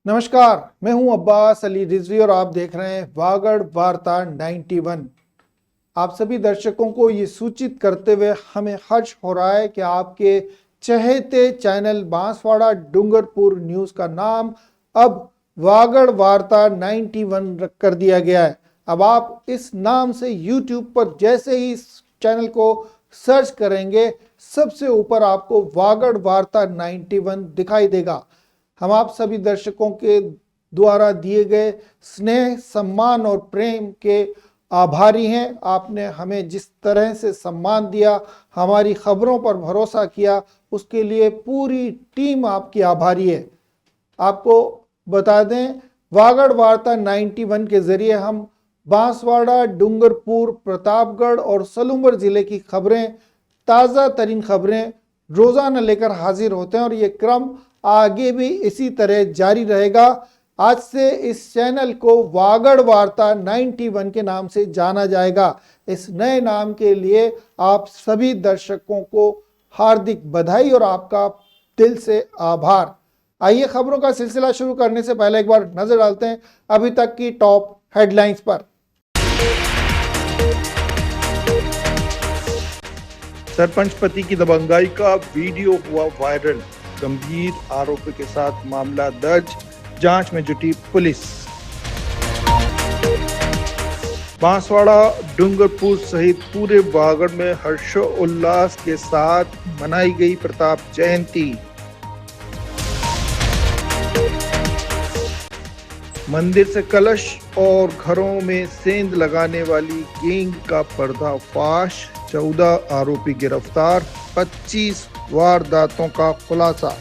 नमस्कार, मैं हूं अब्बास अली रिजवी और आप देख रहे हैं वागड़ वार्ता 91। आप सभी दर्शकों को ये सूचित करते हुए हमें हर्ष हो रहा है कि आपके चहेते चैनल बांसवाड़ा डूंगरपुर न्यूज़ का नाम अब वागड़ वार्ता 91 रख कर दिया गया है। अब आप इस नाम से यूट्यूब पर जैसे ही इस चैनल को सर्च करेंगे, सबसे ऊपर आपको वागड़ वार्ता 91 दिखाई देगा। हम आप सभी दर्शकों के द्वारा दिए गए स्नेह, सम्मान और प्रेम के आभारी हैं। आपने हमें जिस तरह से सम्मान दिया, हमारी खबरों पर भरोसा किया, उसके लिए पूरी टीम आपकी आभारी है। आपको बता दें, वागड़ वार्ता 91 के जरिए हम बांसवाड़ा, डूंगरपुर, प्रतापगढ़ और सलूमर जिले की खबरें, ताज़ा तरीन खबरें रोज़ाना लेकर हाजिर होते हैं और ये क्रम आगे भी इसी तरह जारी रहेगा। आज से इस चैनल को वागड़ वार्ता 91 के नाम से जाना जाएगा। इस नए नाम के लिए आप सभी दर्शकों को हार्दिक बधाई और आपका दिल से आभार। आइए खबरों का सिलसिला शुरू करने से पहले एक बार नजर डालते हैं अभी तक की टॉप हेडलाइंस पर। सरपंच पति की दबंगाई का वीडियो हुआ वायरल, गंभीर आरोपी के साथ मामला दर्ज, जांच में जुटी पुलिस। बांसवाड़ा, डूंगरपुर सहित पूरे वागड़ में हर्षोल्लास के साथ मनाई गई प्रताप जयंती। मंदिर से कलश और घरों में सेंध लगाने वाली गैंग का पर्दाफाश, 14 आरोपी गिरफ्तार, 25 वारदातों का खुलासा।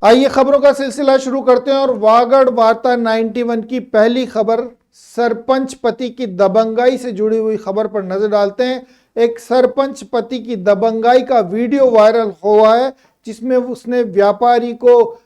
आइए खबरों का सिलसिला शुरू करते हैं और वागड़ वार्ता 91 की पहली खबर सरपंच पति की दबंगाई से जुड़ी हुई खबर पर नजर डालते हैं। एक सरपंच पति की दबंगाई का वीडियो वायरल हुआ है, जिसमें उसने व्यापारी को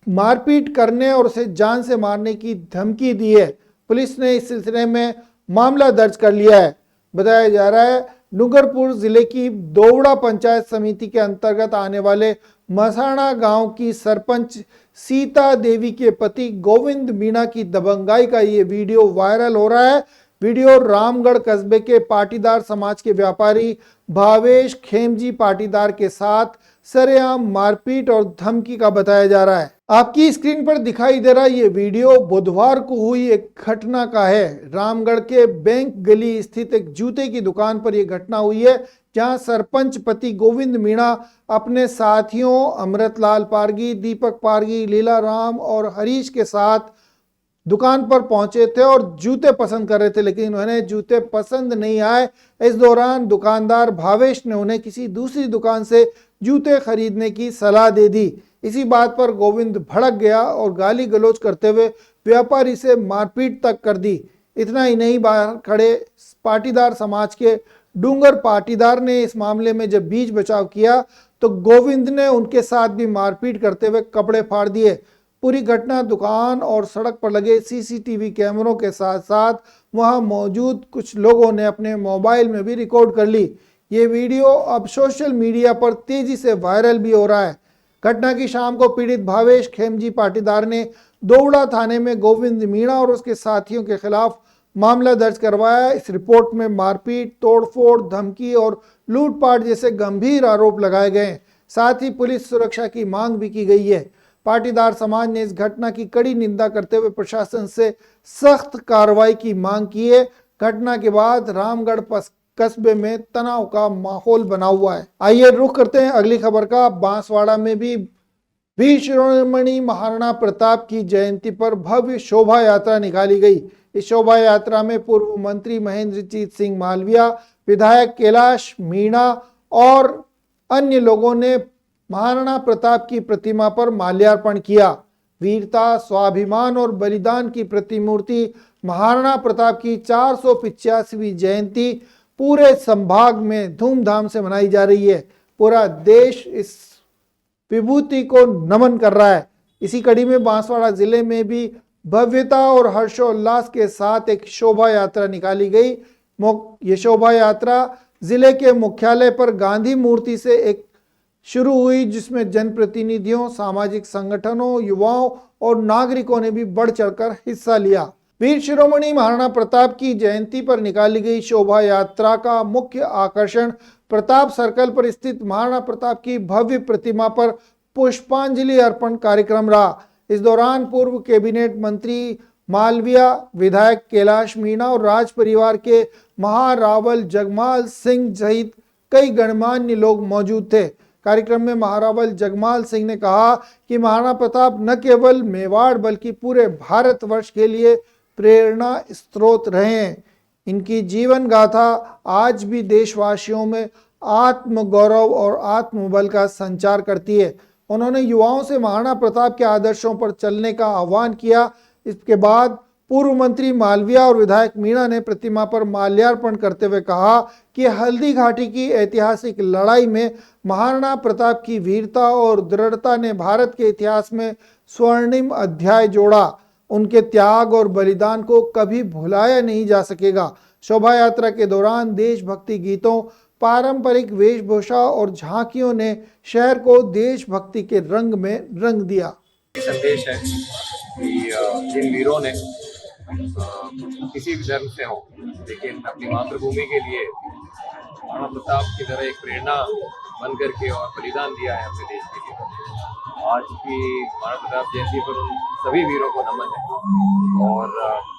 मारपीट करने और उसे जान से मारने की धमकी दी है। पुलिस ने इस सिलसिले में मामला दर्ज कर लिया है। बताया जा रहा है डूंगरपुर जिले की दोवड़ा पंचायत समिति के अंतर्गत आने वाले मसाणा गांव की सरपंच सीता देवी के पति गोविंद मीणा की दबंगाई का ये वीडियो वायरल हो रहा है। वीडियो रामगढ़ कस्बे के पाटीदार समाज के व्यापारी भावेश खेमजी पाटीदार के साथ सरेआम मारपीट और धमकी का बताया जा रहा है। आपकी स्क्रीन पर दिखाई दे रहा ये वीडियो बुधवार को हुई एक घटना का है। रामगढ़ के बैंक गली स्थित एक जूते की दुकान पर यह घटना हुई है, जहां सरपंच पति गोविंद मीणा अपने साथियों अमृतलाल पारगी, दीपक पारगी, लीला राम और हरीश के साथ दुकान पर पहुंचे थे और जूते पसंद कर रहे थे, लेकिन उन्हें जूते पसंद नहीं आए। इस दौरान दुकानदार भावेश ने उन्हें किसी दूसरी दुकान से जूते खरीदने की सलाह दे दी। इसी बात पर गोविंद भड़क गया और गाली गलौज करते हुए व्यापारी से मारपीट तक कर दी। इतना ही नहीं, बाहर खड़े पाटीदार समाज के डूंगर पाटीदार ने इस मामले में जब बीच बचाव किया तो गोविंद ने उनके साथ भी मारपीट करते हुए कपड़े फाड़ दिए। पूरी घटना दुकान और सड़क पर लगे सीसीटीवी कैमरों के साथ साथ वहां मौजूद कुछ लोगों ने अपने मोबाइल में भी रिकॉर्ड कर ली। ये वीडियो अब सोशल मीडिया पर तेजी से वायरल भी हो रहा है। घटना की शाम को पीड़ित भावेश खेमजी पाटीदार ने दोवड़ा थाने में गोविंद मीणा और उसके साथियों के खिलाफ मामला दर्ज करवाया। इस रिपोर्ट में मारपीट, तोड़फोड़, धमकी और लूटपाट जैसे गंभीर आरोप लगाए गए। साथ ही पुलिस सुरक्षा की मांग भी की गई है। पाटीदार समाज ने इस घटना की कड़ी निंदा करते हुए प्रशासन से सख्त कार्रवाई की मांग की है। घटना के बाद रामगढ़ कस्बे में तनाव का माहौल बना हुआ है। आइए रुख करते हैं अगली खबर का। बांसवाड़ा में भी वीर शिरोमणि महाराणा प्रताप की जयंती पर भव्य शोभा यात्रा निकाली गई। इस शोभा यात्रा में पूर्व मंत्री महेंद्रजीत सिंह मालविया, विधायक कैलाश मीणा और अन्य लोगों ने महाराणा प्रताप की प्रतिमा पर माल्यार्पण किया। वीरता, स्वाभिमान और बलिदान की प्रतिमूर्ति महाराणा प्रताप की 485वीं जयंती पूरे संभाग में धूमधाम से मनाई जा रही है। पूरा देश इस विभूति को नमन कर रहा है। इसी कड़ी में बांसवाड़ा जिले में भी भव्यता और हर्षोल्लास के साथ एक शोभा यात्रा निकाली गई। ये शोभा यात्रा जिले के मुख्यालय पर गांधी मूर्ति से एक शुरू हुई, जिसमें जनप्रतिनिधियों, सामाजिक संगठनों, युवाओं और नागरिकों ने भी बढ़ चढ़कर हिस्सा लिया। वीर शिरोमणि महाराणा प्रताप की जयंती पर निकाली गई शोभा यात्रा का मुख्य आकर्षण प्रताप सर्कल पर स्थित महाराणा प्रताप की भव्य प्रतिमा पर पुष्पांजलि अर्पण कार्यक्रम रहा। इस दौरान पूर्व कैबिनेट मंत्री मालविया, विधायक कैलाश मीणा और राज परिवार के महारावल जगमाल सिंह सहित कई गणमान्य लोग मौजूद थे। कार्यक्रम में महारावल जगमाल सिंह ने कहा कि महाराणा प्रताप न केवल मेवाड़ बल्कि पूरे भारतवर्ष के लिए प्रेरणा स्रोत रहे हैं। इनकी जीवन गाथा आज भी देशवासियों में आत्मगौरव और आत्मबल का संचार करती है। उन्होंने युवाओं से महाराणा प्रताप के आदर्शों पर चलने का आह्वान किया। इसके बाद पूर्व मंत्री मालविया और विधायक मीणा ने प्रतिमा पर माल्यार्पण करते हुए कहा कि हल्दी घाटी की ऐतिहासिक लड़ाई में महाराणा प्रताप की वीरता और दृढ़ता ने भारत के इतिहास में स्वर्णिम अध्याय जोड़ा। उनके त्याग और बलिदान को कभी भुलाया नहीं जा सकेगा। शोभा यात्रा के दौरान देशभक्ति गीतों, पारंपरिक वेशभूषा और झांकियों ने शहर को देशभक्ति के रंग में रंग दिया। संदेश है कि जिन वीरों ने किसी भी धर्म से हो लेकिन अपनी मातृभूमि के लिए महाराणा प्रताप की तरह एक प्रेरणा बन करके और बलिदान दिया है अपने देश के लिए, आज की महाराणा प्रताप जयंती पर उन सभी वीरों को नमन है। और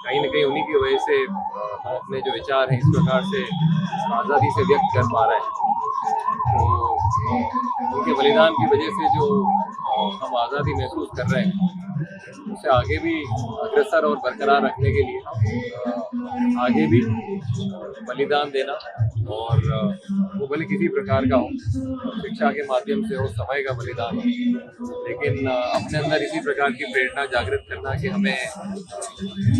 कहीं न कहीं उन्हीं की वजह से हम अपने जो विचार हैं इस प्रकार से आज़ादी से व्यक्त कर पा रहे हैं। तो उनके बलिदान की वजह से जो हम आज़ादी महसूस कर रहे हैं उसे आगे भी अग्रसर और बरकरार रखने के लिए आगे भी बलिदान देना, और वो भले किसी प्रकार का हो, शिक्षा के माध्यम से हो, समय का बलिदान हो, लेकिन अपने अंदर इसी प्रकार की प्रेरणा जागृत करना कि हमें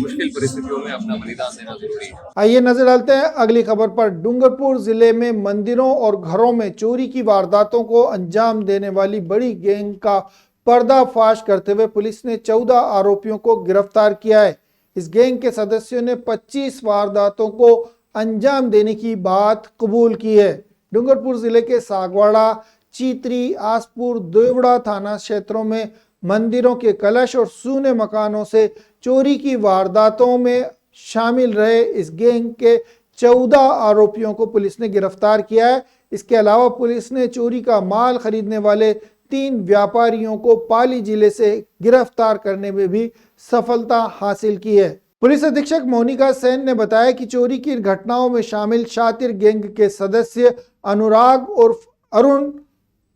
मुश्किल परिस्थितियों में अपना बलिदान देना जरूरी है। आइए नजर डालते हैं अगली खबर पर। डूंगरपुर जिले में मंदिरों और घरों में चोरी की वारदातों को अंजाम देने वाली बड़ी गैंग का पर्दाफाश करते हुए पुलिस ने 14 आरोपियों को गिरफ्तार किया है। इस गैंग के सदस्यों ने 25 वारदातों को अंजाम देने की बात कबूल की है। डूंगरपुर जिले के सागवाड़ा, चीतरी, आसपुर, देवड़ा थाना क्षेत्रों में मंदिरों के कलश और सूने मकानों से चोरी की वारदातों में शामिल रहे इस गैंग के 14 आरोपियों को पुलिस ने गिरफ्तार किया है। इसके अलावा पुलिस ने चोरी का माल खरीदने वाले 3 व्यापारियों को पाली जिले से गिरफ्तार करने में भी सफलता हासिल की है। पुलिस अधीक्षक मोनिका सेन ने बताया कि चोरी की घटनाओं में शामिल शातिर गैंग के सदस्य अनुराग और अरुण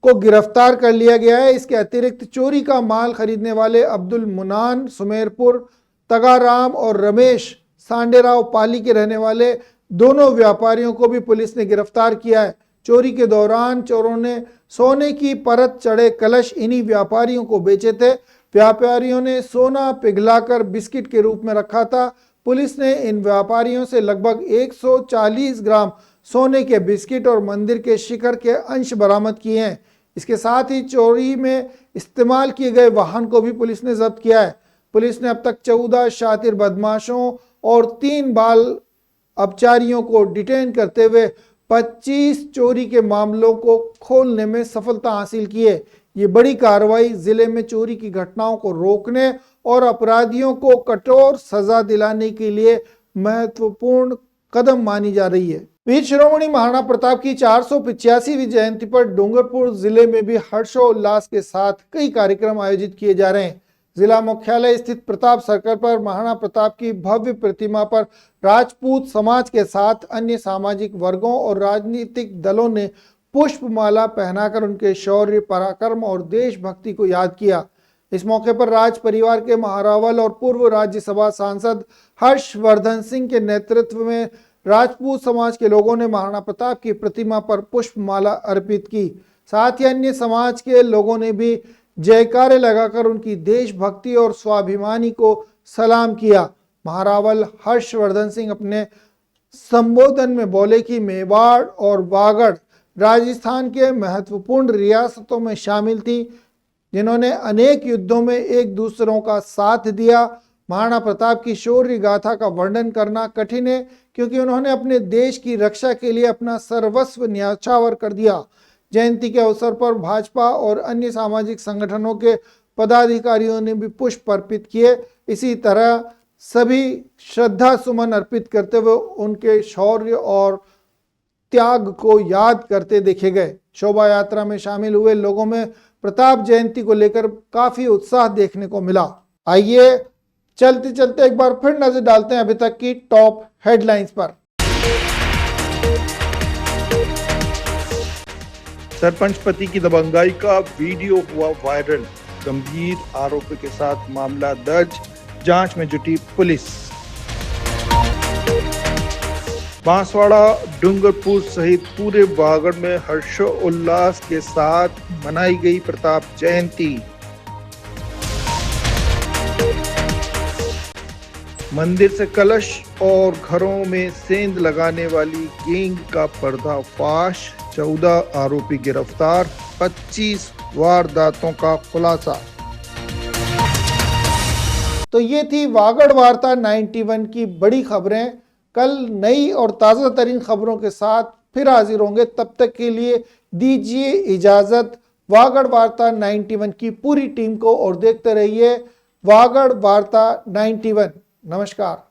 को गिरफ्तार कर लिया गया है। इसके अतिरिक्त चोरी का माल खरीदने वाले अब्दुल मुनान सुमेरपुर, तगाराम और रमेश सांडेराव पाली के रहने वाले दोनों व्यापारियों को भी पुलिस ने गिरफ्तार किया है। चोरी के दौरान चोरों ने सोने की परत चढ़े कलश इन्हीं व्यापारियों को बेचे थे। व्यापारियों ने सोना पिघलाकर बिस्किट के रूप में रखा था। पुलिस ने इन व्यापारियों से लगभग 140 ग्राम सोने के बिस्किट और मंदिर के शिखर के अंश बरामद किए हैं। इसके साथ ही चोरी में इस्तेमाल किए गए वाहन को भी पुलिस ने जब्त किया है। पुलिस ने अब तक 14 शातिर बदमाशों और 3 बाल अपचारियों को डिटेन करते हुए 25 चोरी के मामलों को खोलने में सफलता हासिल की है। ये बड़ी कार्रवाई जिले में चोरी की घटनाओं को रोकने और अपराधियों को कठोर सजा दिलाने के लिए महत्वपूर्ण कदम मानी जा रही है। वीर शिरोमणि महाराणा प्रताप की 485वीं जयंती पर डूंगरपुर जिले में भी हर्षोल्लास के साथ कई कार्यक्रम आयोजित किए जा रहे हैं। जिला मुख्यालय स्थित प्रताप सर्कल पर महाराणा प्रताप की भव्य प्रतिमा पर राजपूत समाज के साथ अन्य सामाजिक वर्गों और राजनीतिक दलों ने पुष्पमाला पहनाकर उनके शौर्य, पराक्रम और देशभक्ति को याद किया। इस मौके पर राज परिवार के महारावल और पूर्व राज्यसभा सांसद हर्षवर्धन सिंह के नेतृत्व में राजपूत समाज के लोगों ने महाराणा प्रताप की प्रतिमा पर पुष्पमाला अर्पित की। साथ ही अन्य समाज के लोगों ने भी जयकारे लगाकर उनकी देशभक्ति और स्वाभिमानी को सलाम किया। महारावल हर्षवर्धन सिंह अपने संबोधन में बोले कि मेवाड़ और वागड़ राजस्थान के महत्वपूर्ण रियासतों में शामिल थी, जिन्होंने अनेक युद्धों में एक दूसरों का साथ दिया। महाराणा प्रताप की शौर्य गाथा का वर्णन करना कठिन है, क्योंकि उन्होंने अपने देश की रक्षा के लिए अपना सर्वस्व न्यौछावर कर दिया। जयंती के अवसर पर भाजपा और अन्य सामाजिक संगठनों के पदाधिकारियों ने भी पुष्प अर्पित किए। इसी तरह सभी श्रद्धा सुमन अर्पित करते हुए उनके शौर्य और त्याग को याद करते देखे गए। शोभा यात्रा में शामिल हुए लोगों में प्रताप जयंती को लेकर काफी उत्साह देखने को मिला। आइए चलते चलते एक बार फिर नजर डालते हैं अभी तक की टॉप हेडलाइंस पर। सरपंच पति की दबंगाई का वीडियो हुआ वायरल, गंभीर आरोपी के साथ मामला दर्ज, जांच में जुटी पुलिस। बांसवाड़ा, डूंगरपुर सहित पूरे वागड़ में हर्षोल्लास के साथ मनाई गई प्रताप जयंती। मंदिर से कलश और घरों में सेंध लगाने वाली गैंग का पर्दाफाश, 14 आरोपी गिरफ्तार, 25 वारदातों का खुलासा। तो ये थी वागड़ वार्ता 91 की बड़ी खबरें। कल नई और ताज़ा तरीन खबरों के साथ फिर हाजिर होंगे। तब तक के लिए दीजिए इजाजत वागड़ वार्ता 91 की पूरी टीम को और देखते रहिए वागड़ वार्ता 91। नमस्कार।